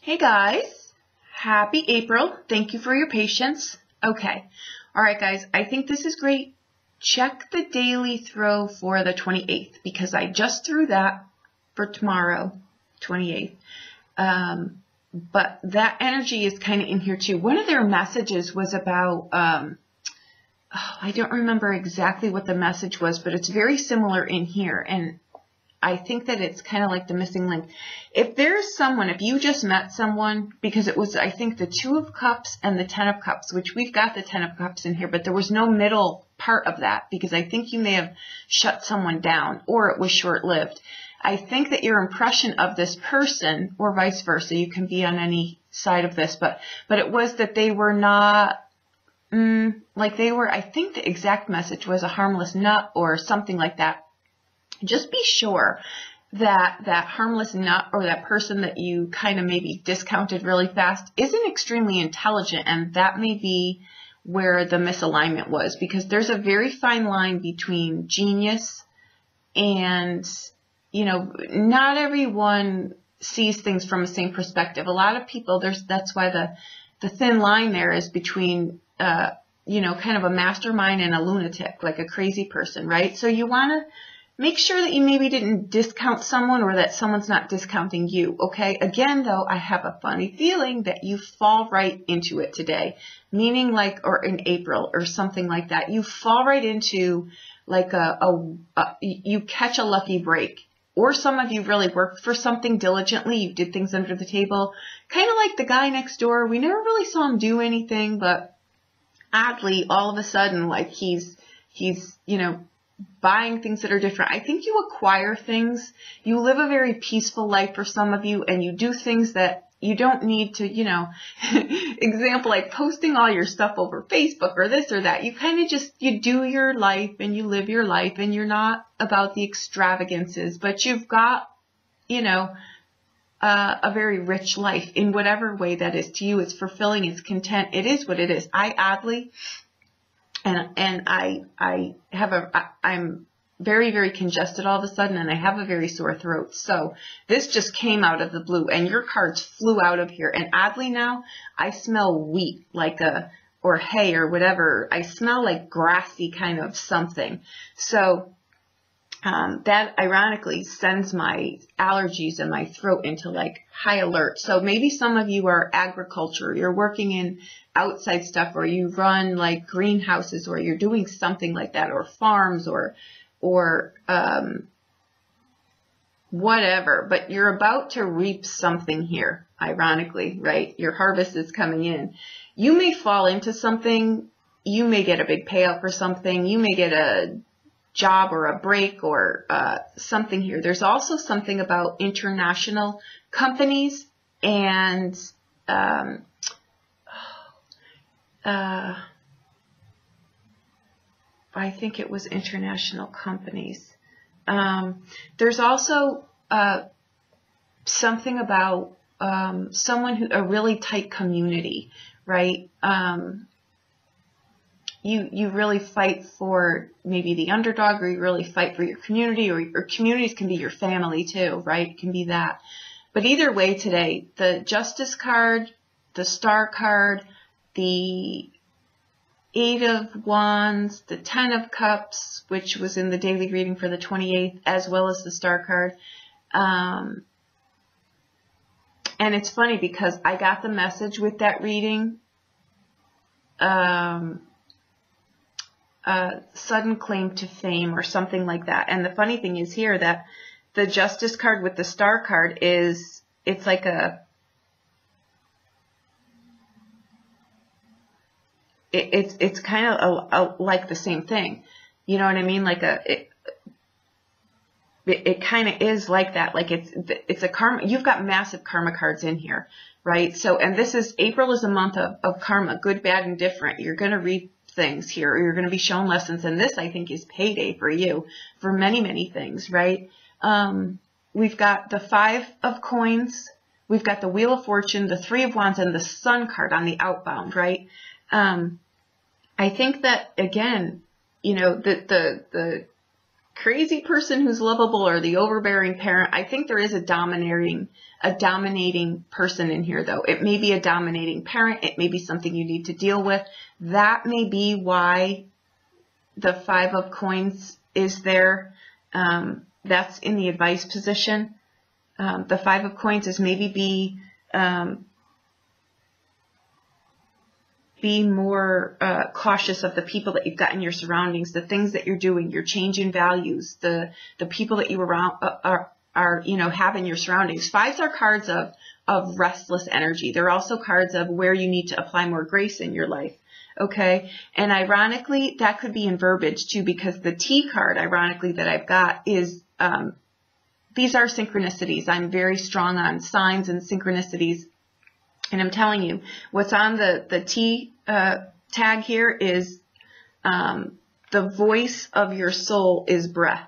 Hey guys, happy April. Thank you for your patience. Okay. All right, guys, I think this is great. Check the daily throw for the 28th because I just threw that for tomorrow, 28th. But that energy is kind of in here too. One of their messages was about, I don't remember exactly what the message was, but it's very similar in here. And I think that it's kind of like the missing link. If there's someone, if you just met someone, because it was, I think, the 2 of Cups and the 10 of Cups, which we've got the 10 of Cups in here, but there was no middle part of that because I think you may have shut someone down or it was short-lived. I think that your impression of this person, or vice versa, you can be on any side of this, but it was that they were not, like they were, I think the exact message was a harmless nut or something like that. Just be sure that that harmless nut or that person that you kind of maybe discounted really fast isn't extremely intelligent, and that may be where the misalignment was, because there's a very fine line between genius and, you know, not everyone sees things from the same perspective. A lot of people, that's why the thin line there is between, you know, kind of a mastermind and a lunatic, like a crazy person, right? So you want to make sure that you maybe didn't discount someone or that someone's not discounting you, okay? Again, though, I have a funny feeling that you fall right into it today, meaning like, or in April or something like that. You fall right into like you catch a lucky break. Or some of you really worked for something diligently. You did things under the table. Kind of like the guy next door. We never really saw him do anything, but oddly, all of a sudden, like he's, you know, buying things that are different. I think you acquire things. You live a very peaceful life for some of you, and you do things that you don't need to, you know, example, like posting all your stuff over Facebook or this or that. You kind of just, you do your life and you live your life, and you're not about the extravagances, but you've got, you know, a very rich life in whatever way that is to you. It's fulfilling, it's content. It is what it is. I oddly, and I'm very, very congested all of a sudden, and I have a very sore throat. So this just came out of the blue, and your cards flew out of here. And oddly now, I smell wheat, like or hay or whatever. I smell like grassy kind of something. So that ironically sends my allergies and my throat into like high alert. So maybe some of you are agriculture, you're working in outside stuff, or you run like greenhouses, or you're doing something like that, or farms, or whatever, but you're about to reap something here, ironically, right? Your harvest is coming in. You may fall into something, you may get a big payout for something, you may get a job or a break or something here. There's also something about international companies and I think it was international companies. There's also something about someone who, a really tight community, right? You really fight for maybe the underdog, or you really fight for your community, or communities can be your family too, right? It can be that. But either way today, the Justice card, the Star card, the 8 of Wands, the 10 of Cups, which was in the daily reading for the 28th, as well as the Star card. And it's funny because I got the message with that reading, sudden claim to fame or something like that. And the funny thing is here that the Justice card with the Star card is, it's like it's kind of like the same thing. You know what I mean? Like it kind of is like that. Like it's a karma. You've got massive karma cards in here, right? So, and this is, April is a month of karma, good, bad, and different. You're going to read things here, or you're going to be shown lessons. And this, I think, is payday for you for many, many things, right? We've got the 5 of Coins. We've got the Wheel of Fortune, the 3 of Wands, and the Sun card on the outbound, right? I think that, again, you know, the crazy person who's lovable or the overbearing parent. I think there is a dominating person in here, though. It may be a dominating parent. It may be something you need to deal with. That may be why the 5 of Coins is there. That's in the advice position. The 5 of Coins is maybe be more cautious of the people that you've got in your surroundings, the things that you're doing, your change in values, the people that you are you know, have in your surroundings. 5s are cards of restless energy. They're also cards of where you need to apply more grace in your life. Okay. And ironically, that could be in verbiage too, because the T card, ironically, that I've got is, these are synchronicities. I'm very strong on signs and synchronicities. And I'm telling you, what's on the T tag here is the voice of your soul is breath.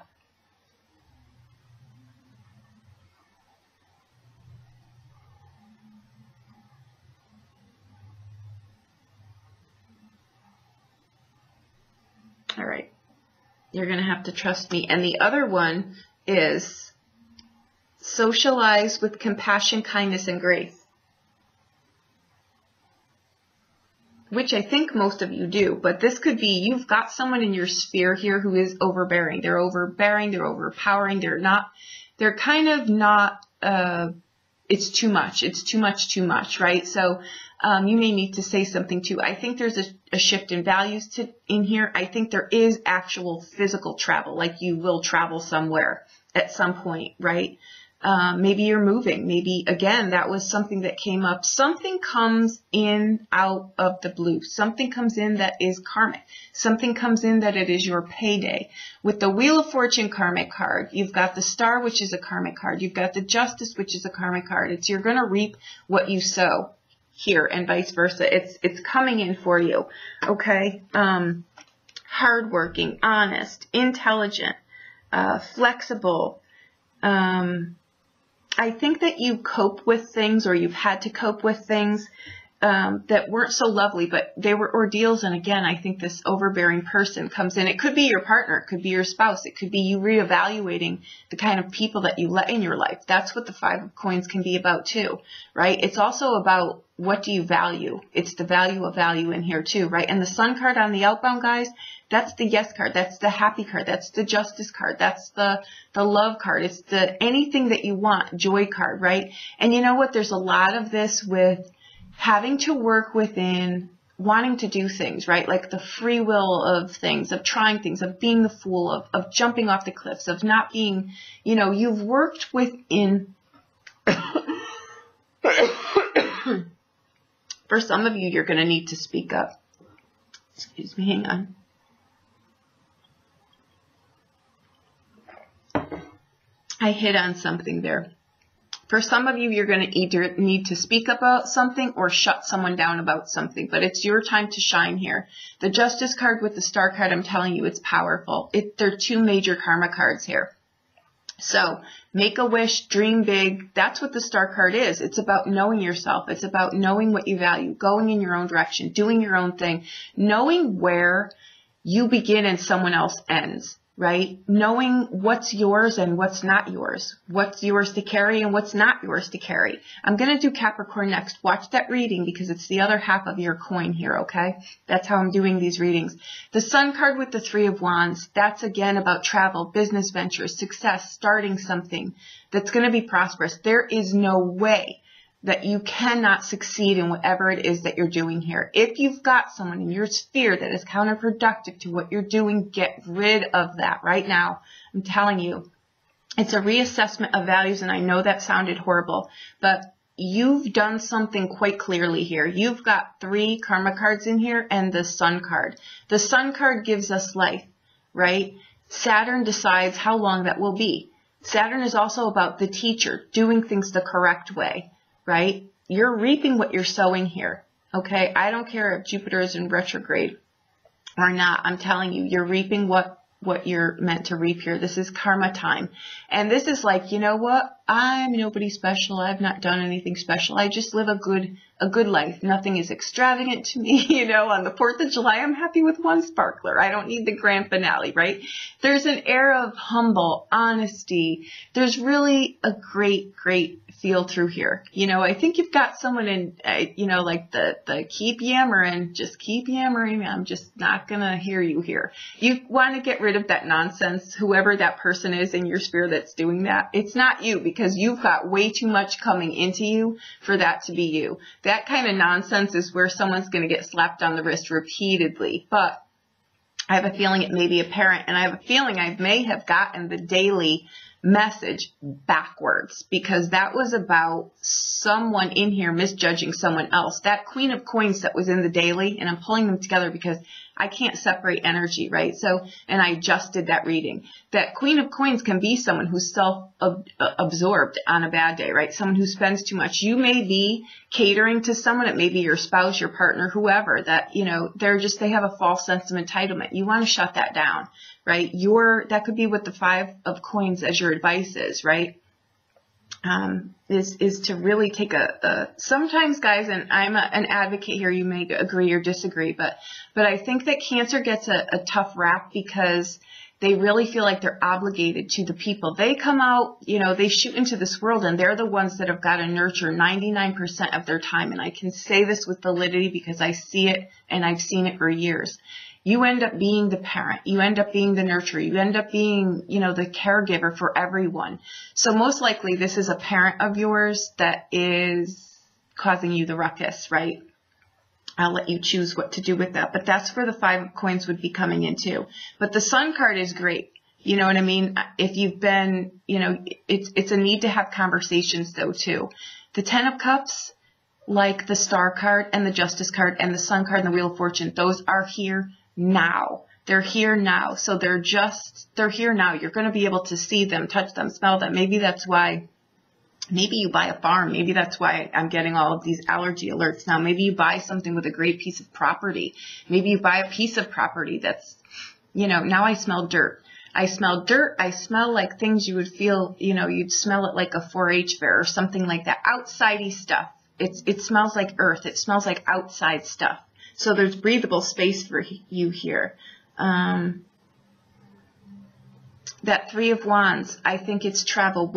All right. You're going to have to trust me. And the other one is socialize with compassion, kindness, and grace, which I think most of you do, but this could be you've got someone in your sphere here who is overbearing. They're overbearing, they're overpowering, they're kind of not, it's too much. It's too much, right? So you may need to say something too. I think there's a shift in values in here. I think there is actual physical travel, like you will travel somewhere at some point, right? Maybe you're moving. Maybe, again, that was something that came up. Something comes in out of the blue. Something comes in that is karmic. Something comes in that it is your payday. With the Wheel of Fortune karmic card, you've got the Star, which is a karmic card. You've got the Justice, which is a karmic card. It's you're going to reap what you sow here and vice versa. It's coming in for you. Okay. Hardworking, honest, intelligent, flexible, I think that you cope with things, or you've had to cope with things that weren't so lovely, but they were ordeals. And again, I think this overbearing person comes in. It could be your partner. It could be your spouse. It could be you reevaluating the kind of people that you let in your life. That's what the 5 of Coins can be about too, right? It's also about what do you value? It's the value of value in here too, right? And the Sun card on the outbound, guys, that's the yes card. That's the happy card. That's the justice card. That's the love card. It's the anything that you want, joy card, right? And you know what? There's a lot of this with having to work within wanting to do things, right? Like the free will of things, of trying things, of being the fool, of jumping off the cliffs, of not being, you know, you've worked within. For some of you, you're going to need to speak up. Excuse me, hang on. I hit on something there. For some of you, you're going to either need to speak about something or shut someone down about something, but it's your time to shine here. The Justice card with the Star card, I'm telling you, it's powerful. They're 2 major karma cards here. So make a wish, dream big. That's what the Star card is. It's about knowing yourself. It's about knowing what you value, going in your own direction, doing your own thing, knowing where you begin and someone else ends, right? Knowing what's yours and what's not yours, what's yours to carry and what's not yours to carry. I'm going to do Capricorn next. Watch that reading because it's the other half of your coin here, okay? That's how I'm doing these readings. The Sun card with the 3 of Wands, that's again about travel, business ventures, success, starting something that's going to be prosperous. There is no way that you cannot succeed in whatever it is that you're doing here. If you've got someone in your sphere that is counterproductive to what you're doing, get rid of that right now. I'm telling you, it's a reassessment of values, and I know that sounded horrible, but you've done something quite clearly here. You've got 3 karma cards in here and the Sun card. The Sun card gives us life, right? Saturn decides how long that will be. Saturn is also about the teacher, doing things the correct way. Right? You're reaping what you're sowing here. Okay? I don't care if Jupiter is in retrograde or not. I'm telling you, you're reaping what you're meant to reap here. This is karma time. And this is like, you know what? I'm nobody special. I've not done anything special. I just live a good life. Nothing is extravagant to me. You know, on the 4th of July, I'm happy with one sparkler. I don't need the grand finale, right? There's an air of humble honesty. There's really a great feel through here. You know, I think you've got someone in, you know, like the keep yammering, just keep yammering. I'm just not going to hear you here. You want to get rid of that nonsense, whoever that person is in your sphere that's doing that. It's not you, because you've got way too much coming into you for that to be you. That kind of nonsense is where someone's going to get slapped on the wrist repeatedly. But I have a feeling it may be a parent, and I have a feeling I may have gotten the daily message backwards, because that was about someone in here misjudging someone else. That Queen of Coins that was in the daily, and I'm pulling them together because I can't separate energy, right? So, and I adjusted that reading. That Queen of Coins can be someone who's self-absorbed on a bad day, right? Someone who spends too much. You may be catering to someone. It may be your spouse, your partner, whoever, that, you know, they have a false sense of entitlement. You want to shut that down, right? That could be what the 5 of Coins as your advice is, right? Is to really take sometimes, guys, and I'm an advocate here, you may agree or disagree, but I think that Cancer gets a tough rap because they really feel like they're obligated to the people. They come out, you know, they shoot into this world, and they're the ones that have got to nurture 99% of their time. And I can say this with validity because I see it, and I've seen it for years. You end up being the parent. You end up being the nurturer. You end up being, you know, the caregiver for everyone. So most likely this is a parent of yours that is causing you the ruckus, right? I'll let you choose what to do with that. But that's where the 5 of Coins would be coming into. But the Sun card is great. You know what I mean? If you've been, you know, it's a need to have conversations though too. The 10 of Cups, like the Star card and the Justice card and the Sun card and the Wheel of Fortune, those are here now. They're here now. So they're here now. You're going to be able to see them, touch them, smell them. Maybe that's why, maybe you buy a farm. Maybe that's why I'm getting all of these allergy alerts now. Maybe you buy something with a great piece of property. Maybe you buy a piece of property that's, you know, now I smell dirt. I smell dirt. I smell like things you would feel, you know, you'd smell it like a 4-H fair or something like that. Outsidey stuff. It smells like earth. It smells like outside stuff. So there's breathable space for you here. That 3 of Wands, I think it's travel.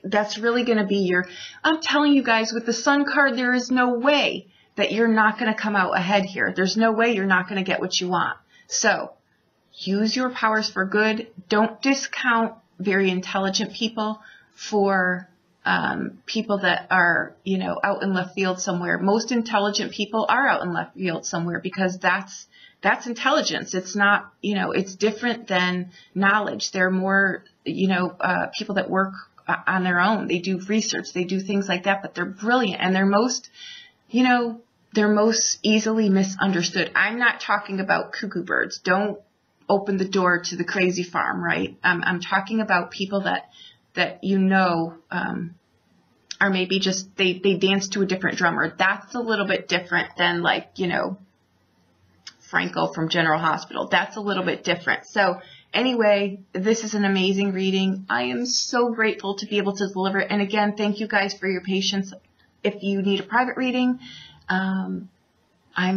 That's really going to be I'm telling you guys, with the Sun card, there is no way that you're not going to come out ahead here. There's no way you're not going to get what you want. So use your powers for good. Don't discount very intelligent people for people that are, you know, out in left field somewhere. Most intelligent people are out in left field somewhere because that's intelligence. It's not, you know, it's different than knowledge. They're more, you know, people that work on their own. They do research. They do things like that, but they're brilliant, and they're most, you know, they're most easily misunderstood. I'm not talking about cuckoo birds. Don't open the door to the crazy farm, right? I'm talking about people that you know, are maybe just, they dance to a different drummer. That's a little bit different than, like, you know, Franco from General Hospital. That's a little bit different. So anyway, this is an amazing reading. I am so grateful to be able to deliver it. And again, thank you guys for your patience. If you need a private reading, I'm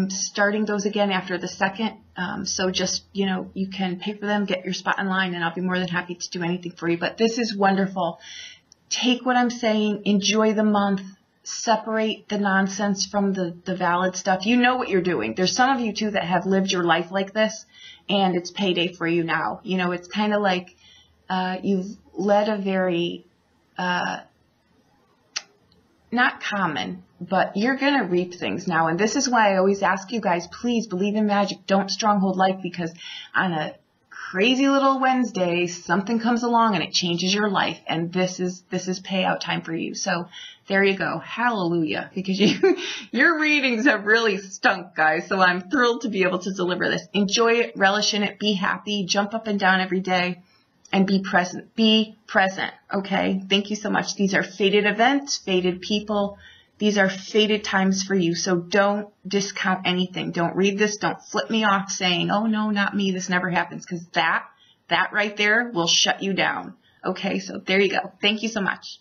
starting those again after the 2nd. So just, you know, you can pay for them, get your spot in line, and I'll be more than happy to do anything for you. But this is wonderful. Take what I'm saying, enjoy the month, separate the nonsense from the valid stuff. You know what you're doing. There's some of you too that have lived your life like this, and it's payday for you now. You know, it's kind of like you've led a very, not common, but you're going to reap things now. And this is why I always ask you guys, please believe in magic. Don't stronghold life, because on a crazy little Wednesday, something comes along and it changes your life. And this is payout time for you. So there you go. Hallelujah. Because your readings have really stunk, guys. So I'm thrilled to be able to deliver this. Enjoy it, relish in it, be happy, jump up and down every day, and be present. Be present. Okay. Thank you so much. These are fated events, fated people. These are fated times for you. So don't discount anything. Don't read this. Don't flip me off saying, oh no, not me. This never happens. Because that right there will shut you down. Okay. So there you go. Thank you so much.